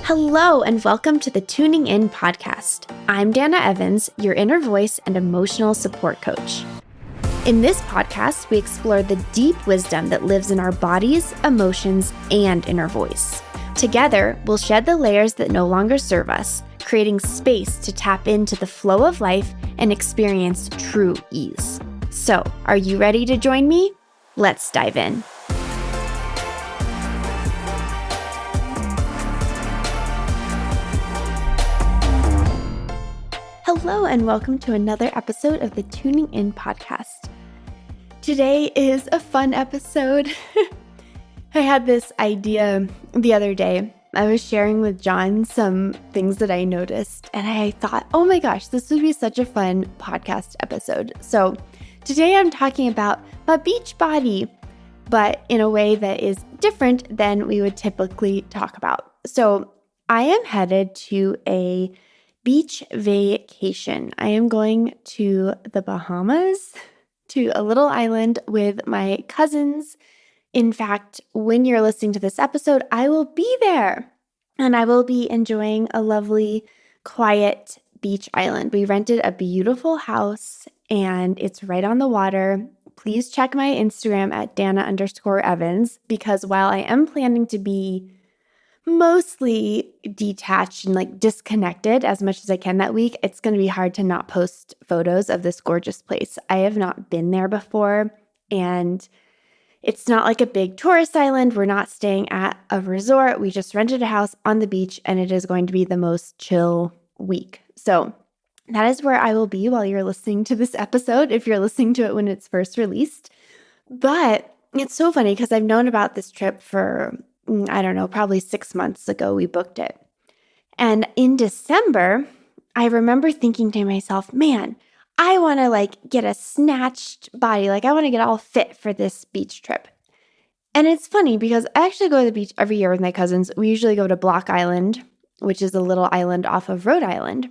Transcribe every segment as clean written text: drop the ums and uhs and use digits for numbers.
Hello, and welcome to the Tuning In podcast. I'm Dana Evans, your inner voice and emotional support coach. In this podcast, we explore the deep wisdom that lives in our bodies, emotions, and inner voice. Together, we'll shed the layers that no longer serve us, creating space to tap into the flow of life and experience true ease. So, are you ready to join me? Let's dive in. Hello, and welcome to another episode of the Tuning In podcast. Today is a fun episode. I had this idea the other day. I was sharing with John some things that I noticed, and I thought, oh my gosh, this would be such a fun podcast episode. So today I'm talking about my beach body, but in a way that is different than we would typically talk about. So I am headed to a beach vacation. I am going to the Bahamas, to a little island with my cousins. In fact, when you're listening to this episode, I will be there and I will be enjoying a lovely, quiet beach island. We rented a beautiful house and it's right on the water. Please check my Instagram at Dana_Evans, because while I am planning to be mostly detached and disconnected as much as I can that week, it's going to be hard to not post photos of this gorgeous place. I have not been there before, and it's not like a big tourist island. We're not staying at a resort. We just rented a house on the beach, and it is going to be the most chill week. So that is where I will be while you're listening to this episode, if you're listening to it when it's first released. But it's so funny because I've known about this trip for probably 6 months ago we booked it. And in December, I remember thinking to myself, man, I want to get a snatched body. I want to get all fit for this beach trip. And it's funny because I actually go to the beach every year with my cousins. We usually go to Block Island, which is a little island off of Rhode Island.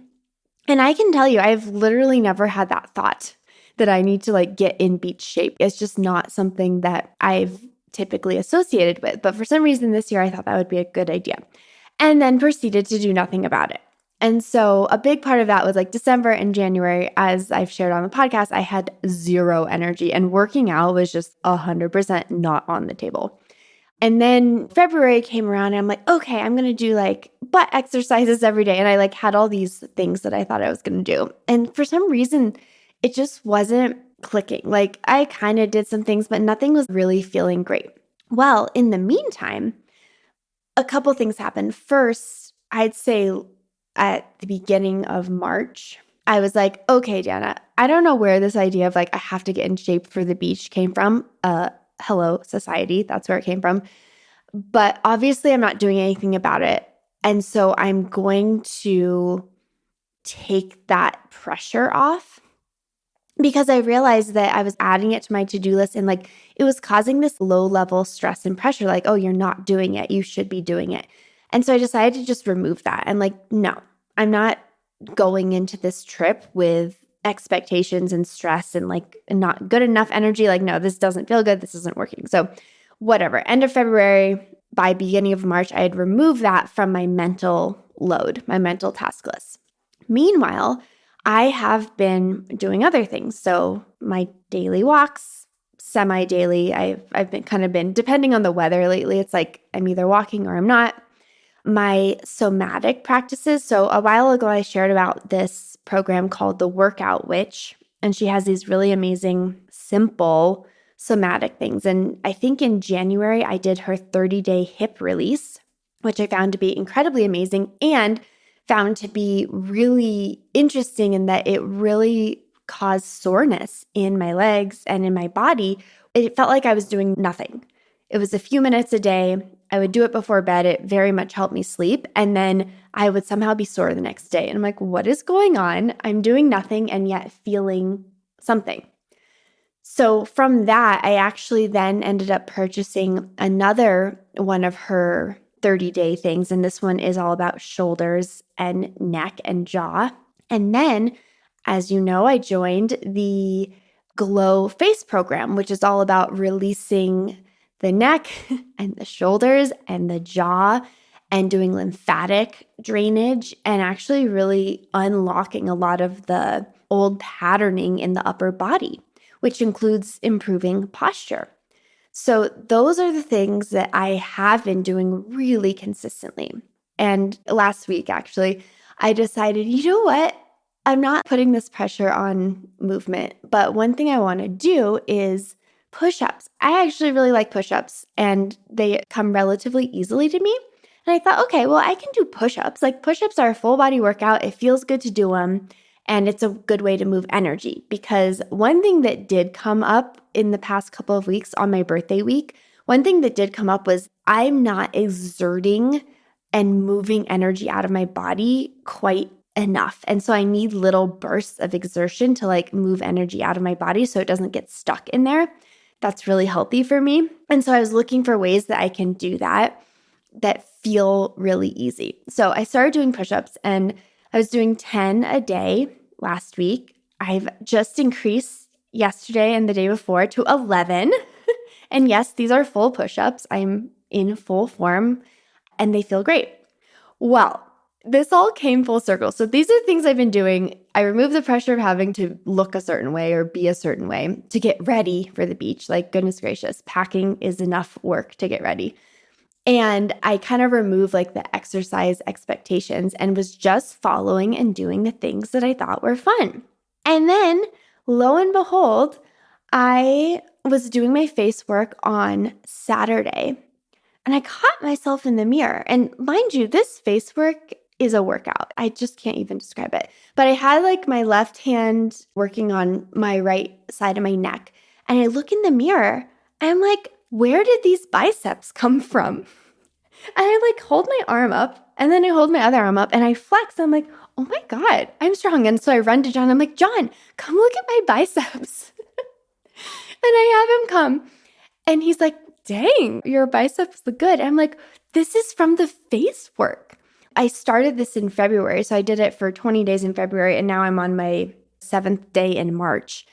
And I can tell you, I've literally never had that thought that I need to get in beach shape. It's just not something that I've typically associated with. But for some reason this year, I thought that would be a good idea. And then proceeded to do nothing about it. And so a big part of that was December and January, as I've shared on the podcast, I had zero energy and working out was just 100% not on the table. And then February came around and I'm like, okay, I'm going to do butt exercises every day. And I had all these things that I thought I was going to do. And for some reason, it just wasn't clicking. I kind of did some things, but nothing was really feeling great. Well, in the meantime, a couple things happened. First, I'd say at the beginning of March, I was like, okay, Dana, I don't know where this idea of I have to get in shape for the beach came from. Hello, society. That's where it came from. But obviously, I'm not doing anything about it. And so I'm going to take that pressure off, because I realized that I was adding it to my to-do list and it was causing this low-level stress and pressure, oh, you're not doing it. You should be doing it. And so I decided to just remove that. And no, I'm not going into this trip with expectations and stress and not good enough energy. No, this doesn't feel good. This isn't working. So whatever. End of February, by beginning of March, I had removed that from my mental load, my mental task list. Meanwhile, I have been doing other things. So my daily walks, semi-daily, I've been depending on the weather lately. It's I'm either walking or I'm not. My somatic practices. So a while ago, I shared about this program called The Workout Witch, and she has these really amazing, simple somatic things. And I think in January, I did her 30-day hip release, which I found to be incredibly amazing and found to be really interesting in that it really caused soreness in my legs and in my body. It felt like I was doing nothing. It was a few minutes a day. I would do it before bed. It very much helped me sleep. And then I would somehow be sore the next day. And I'm like, what is going on? I'm doing nothing and yet feeling something. So from that, I actually then ended up purchasing another one of her 30-day things. And this one is all about shoulders and neck and jaw. And then, as you know, I joined the Glow Face program, which is all about releasing the neck and the shoulders and the jaw and doing lymphatic drainage and actually really unlocking a lot of the old patterning in the upper body, which includes improving posture. So those are the things that I have been doing really consistently. And last week, actually, I decided, you know what? I'm not putting this pressure on movement, but one thing I want to do is push-ups. I actually really like push-ups and they come relatively easily to me. And I thought, okay, well, I can do push-ups. Like push-ups are a full body workout. It feels good to do them. And it's a good way to move energy because one thing that did come up in the past couple of weeks on my birthday week, one thing that did come up was I'm not exerting and moving energy out of my body quite enough. And so I need little bursts of exertion to like move energy out of my body so it doesn't get stuck in there. That's really healthy for me. And so I was looking for ways that I can do that feel really easy. So I started doing push-ups and I was doing 10 a day last week. I've just increased yesterday and the day before to 11. And yes, these are full push-ups. I'm in full form and they feel great. Well, this all came full circle. So these are things I've been doing. I removed the pressure of having to look a certain way or be a certain way to get ready for the beach. Like, goodness gracious, packing is enough work to get ready. And I kind of removed like the exercise expectations and was just following and doing the things that I thought were fun. And then lo and behold, I was doing my face work on Saturday and I caught myself in the mirror. And mind you, this face work is a workout. I just can't even describe it. But I had like my left hand working on my right side of my neck. And I look in the mirror and I'm like, where did these biceps come from? And I like hold my arm up and then I hold my other arm up and I flex. I'm like, oh my God, I'm strong. And so I run to John. I'm like, John, come look at my biceps. And I have him come and he's like, dang, your biceps look good. I'm like, this is from the face work. I started this in February. So I did it for 20 days in February and now I'm on my 7th day in March.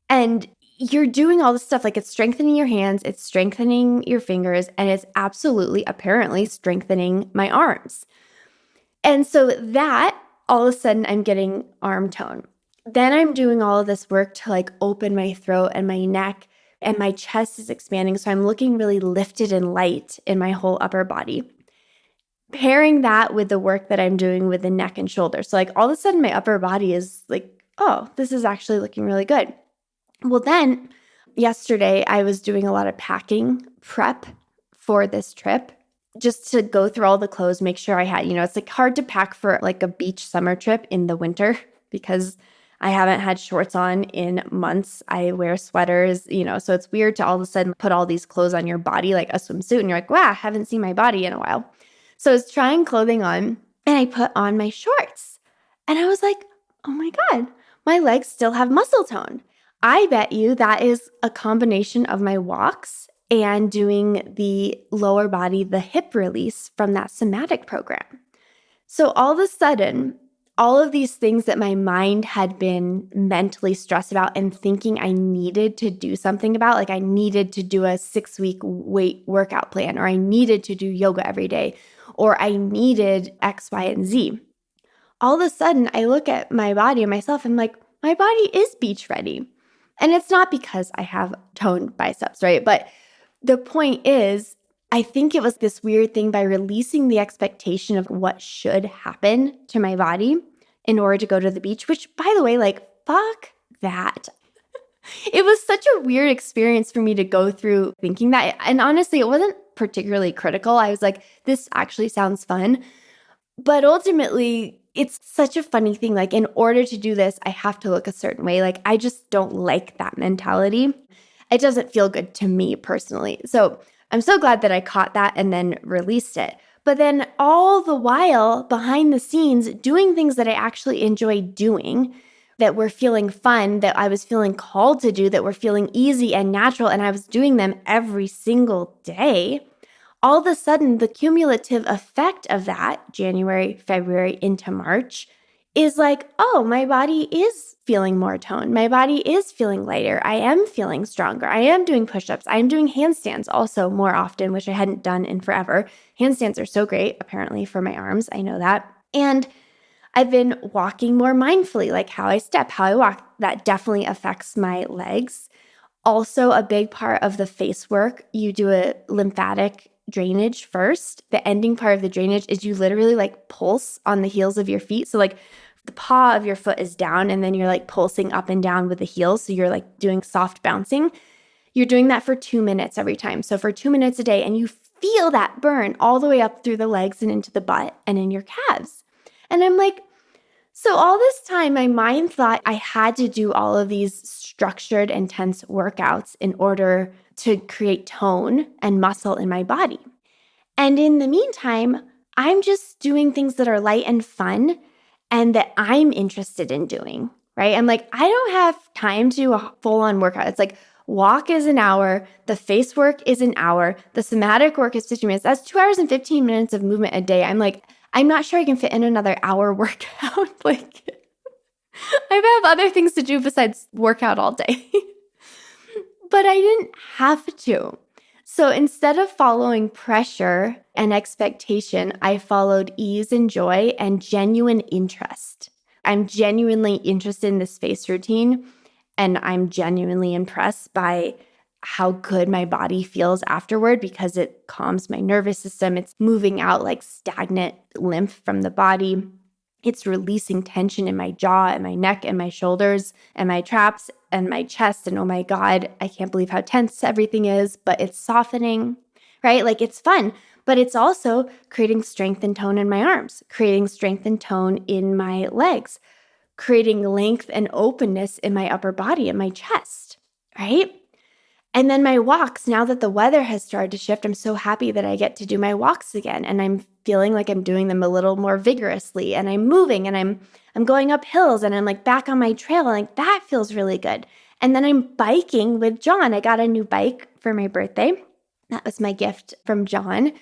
And you're doing all this stuff, like it's strengthening your hands, it's strengthening your fingers, and it's absolutely, apparently, strengthening my arms. And so that, all of a sudden, I'm getting arm tone. Then I'm doing all of this work to like open my throat and my neck, and my chest is expanding. So I'm looking really lifted and light in my whole upper body. Pairing that with the work that I'm doing with the neck and shoulder. So like all of a sudden, my upper body is like, oh, this is actually looking really good. Well, then yesterday I was doing a lot of packing prep for this trip just to go through all the clothes, make sure I had, it's like hard to pack for like a beach summer trip in the winter because I haven't had shorts on in months. I wear sweaters, so it's weird to all of a sudden put all these clothes on your body like a swimsuit and you're like, wow, I haven't seen my body in a while. So I was trying clothing on and I put on my shorts and I was like, oh my God, my legs still have muscle tone. I bet you that is a combination of my walks and doing the lower body, the hip release from that somatic program. So all of a sudden, all of these things that my mind had been mentally stressed about and thinking I needed to do something about, like I needed to do a 6-week weight workout plan, or I needed to do yoga every day, or I needed X, Y, and Z. All of a sudden, I look at my body and myself and I'm like, my body is beach ready. And it's not because I have toned biceps, right? But the point is, I think it was this weird thing by releasing the expectation of what should happen to my body in order to go to the beach, which, by the way, like, fuck that. It was such a weird experience for me to go through thinking that. And honestly, it wasn't particularly critical. I was like, this actually sounds fun. But ultimately, it's such a funny thing. Like, in order to do this, I have to look a certain way. Like, I just don't like that mentality. It doesn't feel good to me personally. So I'm so glad that I caught that and then released it. But then all the while, behind the scenes, doing things that I actually enjoy doing, that were feeling fun, that I was feeling called to do, that were feeling easy and natural, and I was doing them every single day. All of a sudden, the cumulative effect of that, January, February into March, is like, oh, my body is feeling more toned. My body is feeling lighter. I am feeling stronger. I am doing push-ups. I am doing handstands also more often, which I hadn't done in forever. Handstands are so great, apparently, for my arms. I know that. And I've been walking more mindfully, like how I step, how I walk. That definitely affects my legs. Also, a big part of the face work, you do a lymphatic drainage first. The ending part of the drainage is you literally like pulse on the heels of your feet. So like the paw of your foot is down and then you're like pulsing up and down with the heels. So you're like doing soft bouncing. You're doing that for 2 minutes every time. So for 2 minutes a day, and you feel that burn all the way up through the legs and into the butt and in your calves. And I'm like, so all this time, my mind thought I had to do all of these structured, intense workouts in order to create tone and muscle in my body. And in the meantime, I'm just doing things that are light and fun and that I'm interested in doing, right? I'm like, I don't have time to do a full-on workout. It's like walk is an hour, the face work is an hour, the somatic work is 15 minutes. That's 2 hours and 15 minutes of movement a day. I'm like, I'm not sure I can fit in another hour workout. Like, I have other things to do besides workout all day. But I didn't have to. So instead of following pressure and expectation, I followed ease and joy and genuine interest. I'm genuinely interested in this face routine, and I'm genuinely impressed by how good my body feels afterward because it calms my nervous system. It's moving out like stagnant lymph from the body. It's releasing tension in my jaw and my neck and my shoulders and my traps and my chest. And oh my God, I can't believe how tense everything is, but it's softening, right? Like it's fun, but it's also creating strength and tone in my arms, creating strength and tone in my legs, creating length and openness in my upper body and my chest, right? And then my walks, now that the weather has started to shift, I'm so happy that I get to do my walks again. And I'm feeling like I'm doing them a little more vigorously. And I'm moving and I'm going up hills and I'm like back on my trail. And like that feels really good. And then I'm biking with John. I got a new bike for my birthday. That was my gift from John.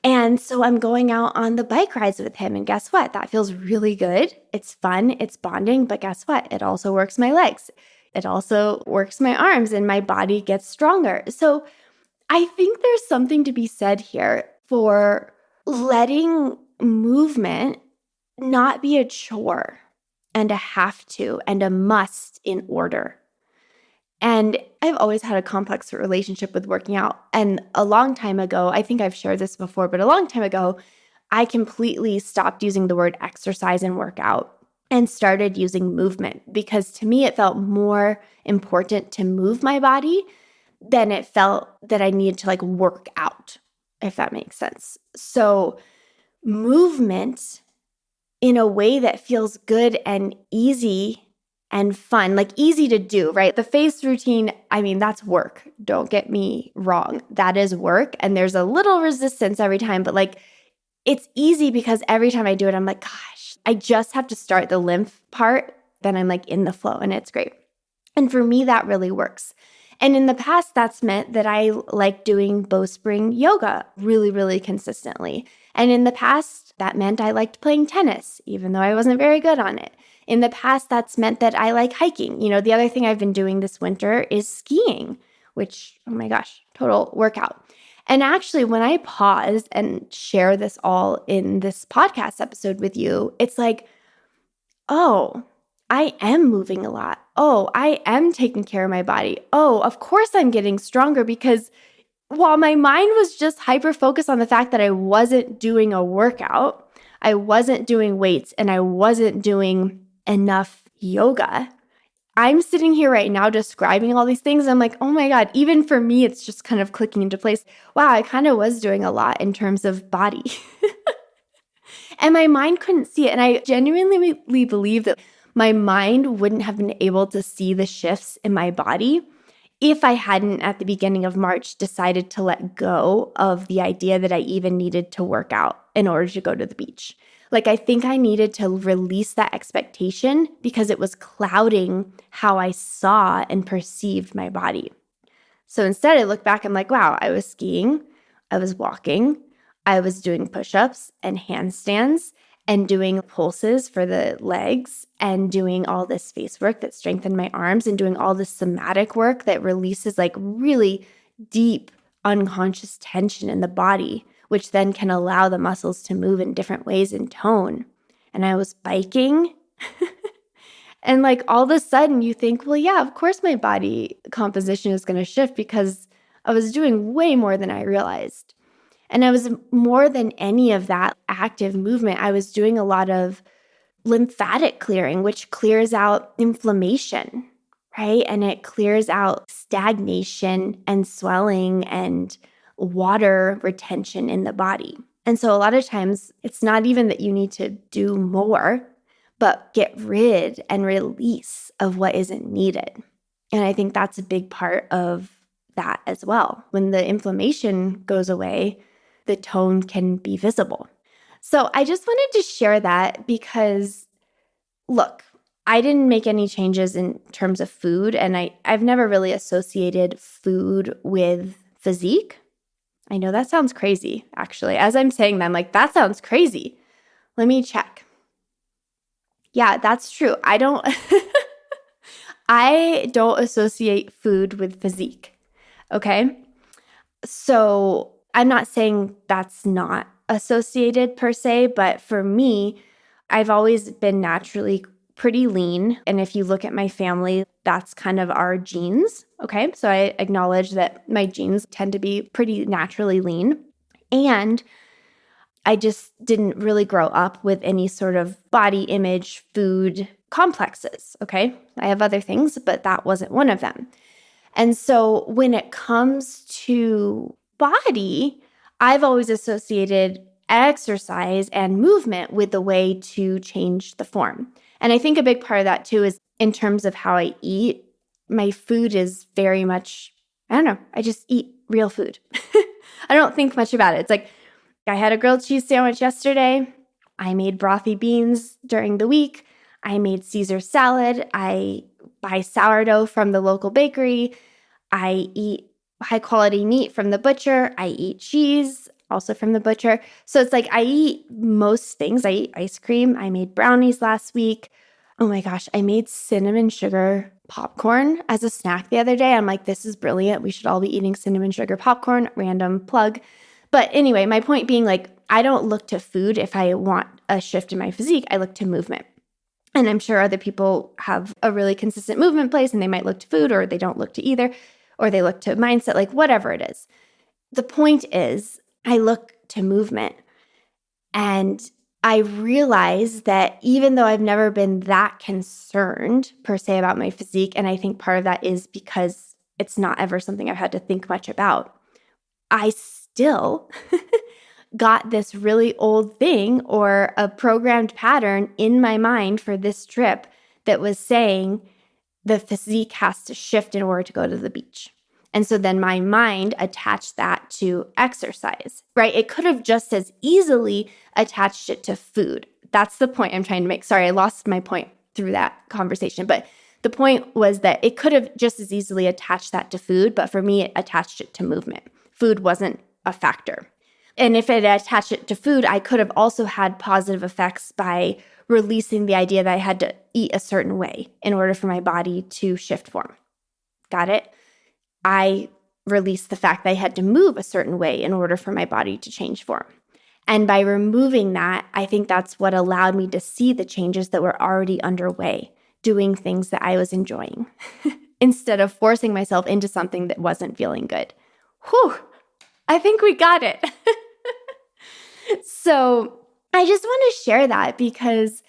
And so I'm going out on the bike rides with him. And guess what? That feels really good. It's fun. It's bonding. But guess what? It also works my legs. It also works my arms and my body gets stronger. So I think there's something to be said here for letting movement not be a chore and a have to and a must in order. And I've always had a complex relationship with working out. And a long time ago, I think I've shared this before, but a long time ago, I completely stopped using the word exercise and workout and started using movement because to me, it felt more important to move my body than it felt that I needed to like work out, if that makes sense. So movement in a way that feels good and easy and fun, like easy to do, right? The face routine, I mean, that's work. Don't get me wrong. That is work. And there's a little resistance every time, but like it's easy because every time I do it, I'm like, gosh, I just have to start the lymph part. Then I'm like in the flow and it's great. And for me, that really works. And in the past, that's meant that I like doing bowspring yoga really, really consistently. And in the past, that meant I liked playing tennis, even though I wasn't very good on it. In the past, that's meant that I like hiking. You know, the other thing I've been doing this winter is skiing, which, oh my gosh, total workout. And actually, when I pause and share this all in this podcast episode with you, it's like, oh, I am moving a lot. Oh, I am taking care of my body. Oh, of course I'm getting stronger because while my mind was just hyper focused on the fact that I wasn't doing a workout, I wasn't doing weights, and I wasn't doing enough yoga, I'm sitting here right now describing all these things. I'm like, oh my God, even for me, it's just kind of clicking into place. Wow, I kind of was doing a lot in terms of body. And my mind couldn't see it. And I genuinely believe that my mind wouldn't have been able to see the shifts in my body if I hadn't, at the beginning of March, decided to let go of the idea that I even needed to work out in order to go to the beach. Like, I think I needed to release that expectation because it was clouding how I saw and perceived my body. So instead, I look back, I'm like, wow, I was skiing, I was walking, I was doing push-ups and handstands, and doing pulses for the legs and doing all this face work that strengthened my arms and doing all this somatic work that releases like really deep unconscious tension in the body, which then can allow the muscles to move in different ways in tone. And I was biking. And like all of a sudden you think, well, yeah, of course my body composition is going to shift because I was doing way more than I realized. And I was more than any of that active movement. I was doing a lot of lymphatic clearing, which clears out inflammation, right? And it clears out stagnation and swelling and water retention in the body. And so a lot of times it's not even that you need to do more, but get rid and release of what isn't needed. And I think that's a big part of that as well. When the inflammation goes away, the tone can be visible. So I just wanted to share that because, look, I didn't make any changes in terms of food, and I've never really associated food with physique. I know that sounds crazy, actually. As I'm saying that, I'm like, that sounds crazy. Let me check. Yeah, that's true. I don't associate food with physique. Okay? So I'm not saying that's not associated per se, but for me, I've always been naturally pretty lean. And if you look at my family, that's kind of our genes. Okay? So I acknowledge that my genes tend to be pretty naturally lean. And I just didn't really grow up with any sort of body image, food complexes, okay? I have other things, but that wasn't one of them. And so when it comes to body, I've always associated exercise and movement with the way to change the form. And I think a big part of that too is in terms of how I eat, my food is very much, I don't know, I just eat real food. I don't think much about it. It's like, I had a grilled cheese sandwich yesterday. I made brothy beans during the week. I made Caesar salad. I buy sourdough from the local bakery. I eat high quality meat from the butcher. I eat cheese also from the butcher. So it's like I eat most things. I eat ice cream. I made brownies last week. Oh my gosh, I made cinnamon sugar popcorn as a snack the other day. I'm like, this is brilliant. We should all be eating cinnamon sugar popcorn. Random plug. But anyway, my point being like, I don't look to food if I want a shift in my physique. I look to movement. And I'm sure other people have a really consistent movement place and they might look to food or they don't look to either, or they look to mindset, like whatever it is. The point is, I look to movement. And I realize that even though I've never been that concerned per se about my physique, and I think part of that is because it's not ever something I've had to think much about, I still got this really old thing or a programmed pattern in my mind for this trip that was saying the physique has to shift in order to go to the beach. And so then my mind attached that to exercise, right? It could have just as easily attached it to food. That's the point I'm trying to make. Sorry, I lost my point through that conversation. But the point was that it could have just as easily attached that to food, but for me, it attached it to movement. Food wasn't a factor. And if it attached it to food, I could have also had positive effects by releasing the idea that I had to eat a certain way in order for my body to shift form. Got it? I released the fact that I had to move a certain way in order for my body to change form. And by removing that, I think that's what allowed me to see the changes that were already underway, doing things that I was enjoying instead of forcing myself into something that wasn't feeling good. Whew, I think we got it. So I just want to share that because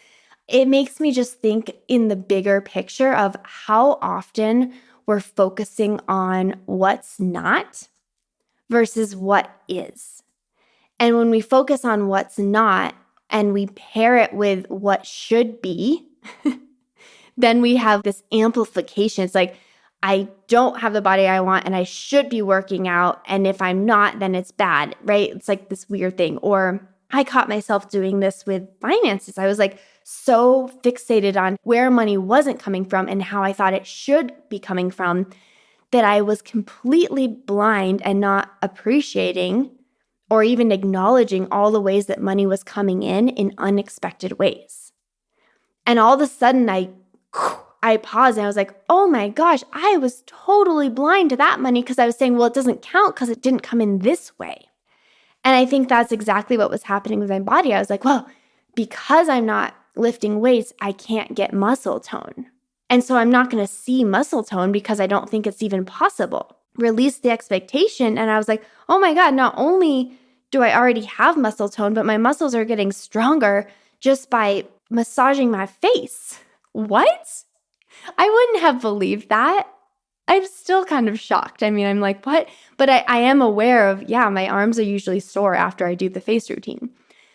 it makes me just think in the bigger picture of how often we're focusing on what's not versus what is. And when we focus on what's not and we pair it with what should be, then we have this amplification. It's like, I don't have the body I want and I should be working out. And if I'm not, then it's bad, right? It's like this weird thing. Or I caught myself doing this with finances. I was like so fixated on where money wasn't coming from and how I thought it should be coming from that I was completely blind and not appreciating or even acknowledging all the ways that money was coming in unexpected ways. And all of a sudden I paused and I was like, oh my gosh, I was totally blind to that money because I was saying, well, it doesn't count because it didn't come in this way. And I think that's exactly what was happening with my body. I was like, well, because I'm not lifting weights, I can't get muscle tone. And so I'm not going to see muscle tone because I don't think it's even possible. Release the expectation. And I was like, oh my God, not only do I already have muscle tone, but my muscles are getting stronger just by massaging my face. What? I wouldn't have believed that. I'm still kind of shocked. I mean, I'm like, what? But I am aware of, my arms are usually sore after I do the face routine.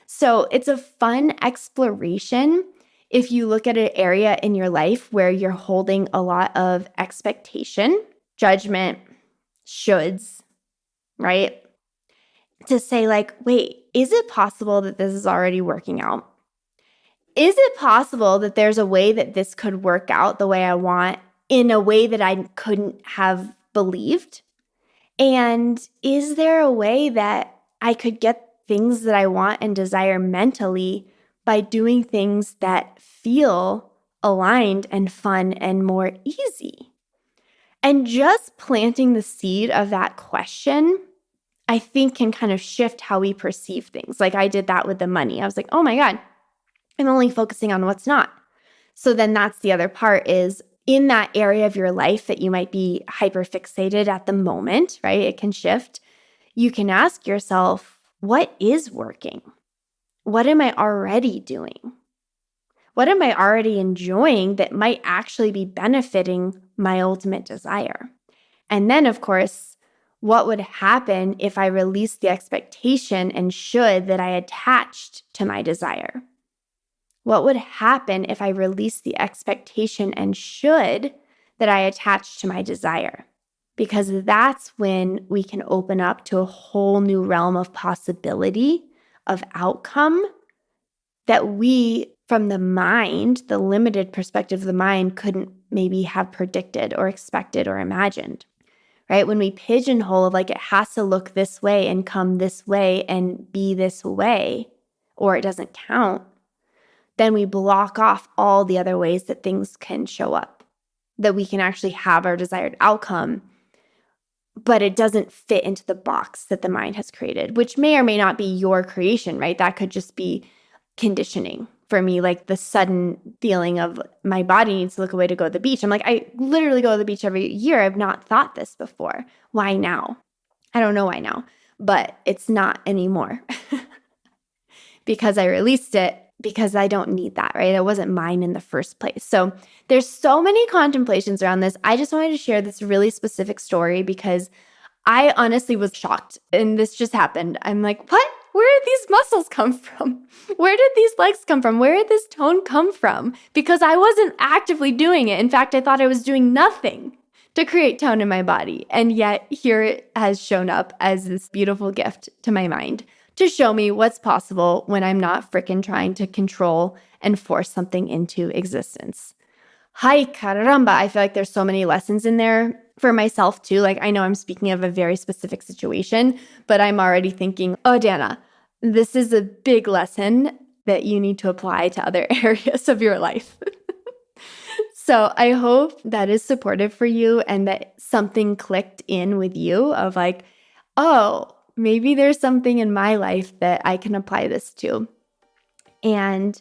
So it's a fun exploration if you look at an area in your life where you're holding a lot of expectation, judgment, shoulds, right? To say like, wait, is it possible that this is already working out? Is it possible that there's a way that this could work out the way I want in a way that I couldn't have believed? And is there a way that I could get things that I want and desire mentally by doing things that feel aligned and fun and more easy? And just planting the seed of that question, I think can kind of shift how we perceive things. Like I did that with the money. I was like, oh my God, I'm only focusing on what's not. So then that's the other part is in that area of your life that you might be hyperfixated at the moment, right? It can shift. You can ask yourself, what is working? What am I already doing? What am I already enjoying that might actually be benefiting my ultimate desire? And then, of course, what would happen if I released the expectation and should that I attached to my desire? What would happen if I released the expectation and should that I attached to my desire? Because that's when we can open up to a whole new realm of possibility, of outcome that we, from the mind, the limited perspective of the mind, couldn't maybe have predicted or expected or imagined, right? When we pigeonhole of like it has to look this way and come this way and be this way, or it doesn't count, then we block off all the other ways that things can show up, that we can actually have our desired outcome, but it doesn't fit into the box that the mind has created, which may or may not be your creation, right? That could just be conditioning for me, like the sudden feeling of my body needs to look away to go to the beach. I'm like, I literally go to the beach every year. I've not thought this before. Why now? I don't know why now, but it's not anymore because I released it. Because I don't need that, right? It wasn't mine in the first place. So there's so many contemplations around this. I just wanted to share this really specific story because I honestly was shocked. And this just happened. I'm like, what? Where did these muscles come from? Where did these legs come from? Where did this tone come from? Because I wasn't actively doing it. In fact, I thought I was doing nothing to create tone in my body. And yet here it has shown up as this beautiful gift to my mind to show me what's possible when I'm not frickin' trying to control and force something into existence. Hi caramba, I feel like there's so many lessons in there for myself too. Like I know I'm speaking of a very specific situation, but I'm already thinking, oh Dana, this is a big lesson that you need to apply to other areas of your life. So I hope that is supportive for you and that something clicked in with you of like, oh, maybe there's something in my life that I can apply this to. And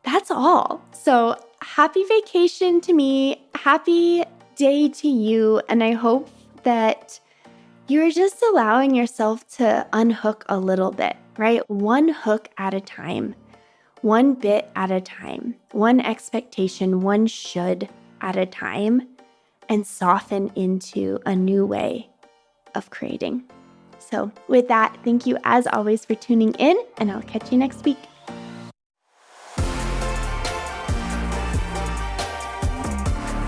that's all. So happy vacation to me. Happy day to you. And I hope that you're just allowing yourself to unhook a little bit, right? One hook at a time, one bit at a time, one expectation, one should at a time, and soften into a new way of creating. So with that, thank you as always for tuning in, and I'll catch you next week.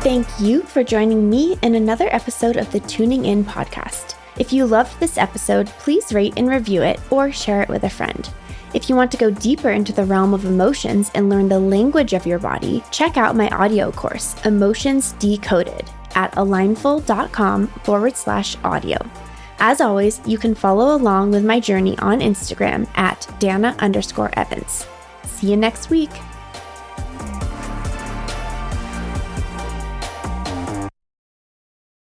Thank you for joining me in another episode of the Tuning In podcast. If you loved this episode, please rate and review it or share it with a friend. If you want to go deeper into the realm of emotions and learn the language of your body, check out my audio course, Emotions Decoded, at alignful.com/audio. As always, you can follow along with my journey on Instagram at Dana_Evans. See you next week.